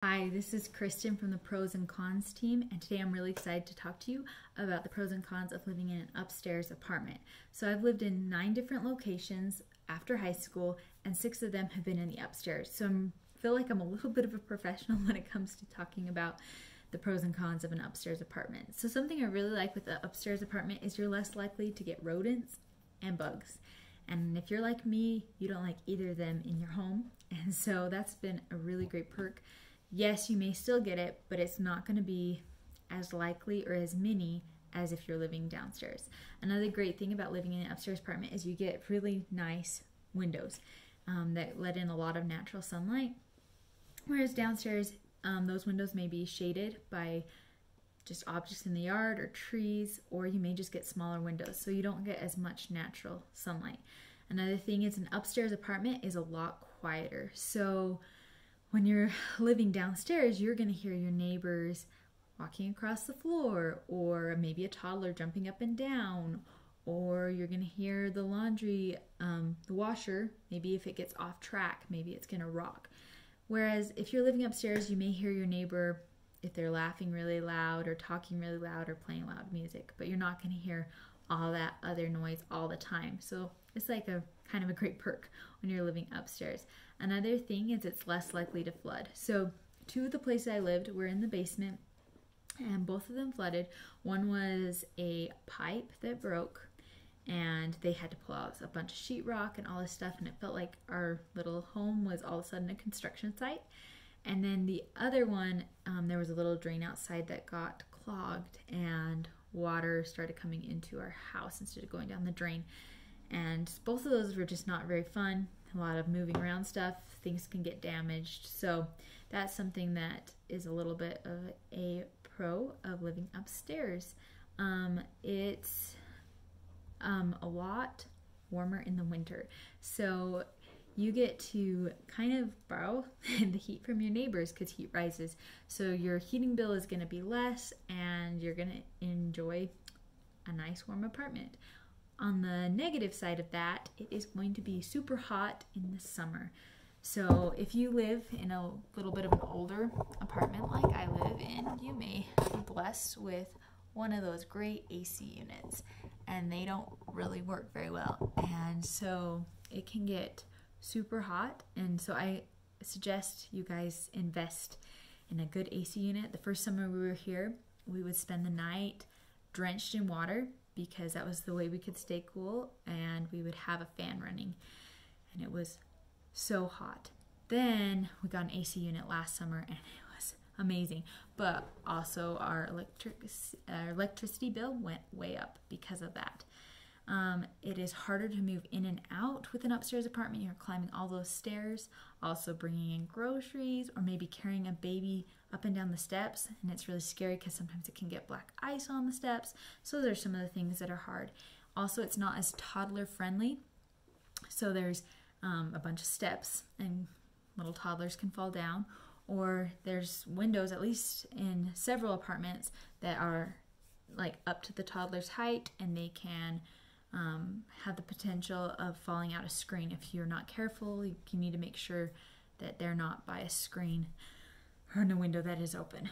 Hi, this is Kristen from the Pros and Cons team, and today I'm really excited to talk to you about the pros and cons of living in an upstairs apartment. So I've lived in 9 different locations after high school, and 6 of them have been in the upstairs. So I feel like I'm a little bit of a professional when it comes to talking about the pros and cons of an upstairs apartment. So something I really like with the upstairs apartment is you're less likely to get rodents and bugs. And if you're like me, you don't like either of them in your home. And so that's been a really great perk. Yes, you may still get it, but it's not going to be as likely or as many as if you're living downstairs. Another great thing about living in an upstairs apartment is you get really nice windows that let in a lot of natural sunlight. Whereas downstairs, those windows may be shaded by just objects in the yard or trees, or you may just get smaller windows, so you don't get as much natural sunlight. Another thing is an upstairs apartment is a lot quieter. So when you're living downstairs, you're going to hear your neighbors walking across the floor, or maybe a toddler jumping up and down, or you're going to hear the laundry, the washer, maybe if it gets off track, maybe it's going to rock. Whereas if you're living upstairs, you may hear your neighbor if they're laughing really loud or talking really loud or playing loud music, but you're not going to hear all that other noise all the time. So it's like a kind of a great perk when you're living upstairs. Another thing is it's less likely to flood. So 2 of the places I lived were in the basement, and both of them flooded. One was a pipe that broke, and they had to pull out a bunch of sheetrock and all this stuff, and it felt like our little home was all of a sudden a construction site. And then the other one, there was a little drain outside that got clogged, and water started coming into our house instead of going down the drain. And both of those were just not very fun. A lot of moving around stuff, things can get damaged. So that's something that is a little bit of a pro of living upstairs. It's a lot warmer in the winter. So you get to kind of borrow the heat from your neighbors because heat rises. So your heating bill is going to be less, and you're going to enjoy a nice warm apartment. On the negative side of that, it is going to be super hot in the summer. So if you live in a little bit of an older apartment like I live in, you may be blessed with one of those great AC units, and they don't really work very well. And so it can get super hot, and so I suggest you guys invest in a good AC unit. The first summer we were here, we would spend the night drenched in water because that was the way we could stay cool, and we would have a fan running, and it was so hot. Then we got an AC unit last summer, and it was amazing, but also our electricity bill went way up because of that. It is harder to move in and out with an upstairs apartment. You're climbing all those stairs, also bringing in groceries, or maybe carrying a baby up and down the steps, and it's really scary because sometimes it can get black ice on the steps. So there's some of the things that are hard. Also, it's not as toddler friendly, so there's a bunch of steps and little toddlers can fall down, or there's windows, at least in several apartments, that are like up to the toddler's height, and they can have the potential of falling out a screen. If you're not careful, you need to make sure that they're not by a screen or in a window that is open.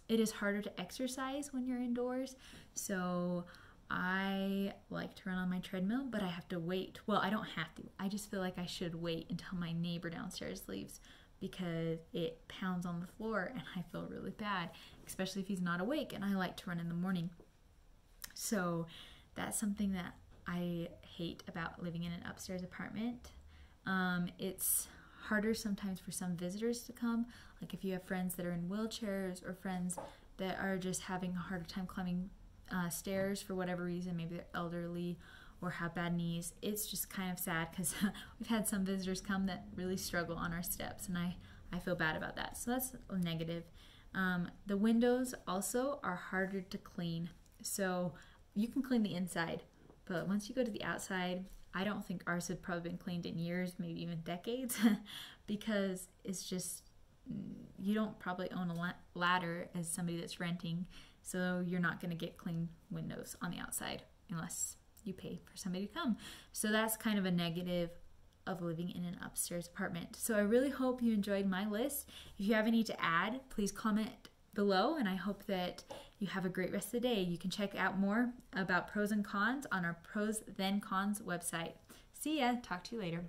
It is harder to exercise when you're indoors, so I like to run on my treadmill, but I have to wait. Well, I don't have to. I just feel like I should wait until my neighbor downstairs leaves because it pounds on the floor and I feel really bad, especially if he's not awake, and I like to run in the morning. So that's something that I hate about living in an upstairs apartment. It's harder sometimes for some visitors to come, like if you have friends that are in wheelchairs or friends that are just having a harder time climbing stairs for whatever reason, maybe they're elderly or have bad knees. It's just kind of sad because we've had some visitors come that really struggle on our steps, and I feel bad about that. So that's a negative. The windows also are harder to clean. So you can clean the inside, but once you go to the outside, I don't think ours have probably been cleaned in years, maybe even decades, because it's just, you don't probably own a ladder as somebody that's renting, so you're not going to get clean windows on the outside unless you pay for somebody to come. So that's kind of a negative of living in an upstairs apartment. So I really hope you enjoyed my list. If you have any to add, please comment below, and I hope that you have a great rest of the day. You can check out more about pros and cons on our Pros Then Cons website. See ya. Talk to you later.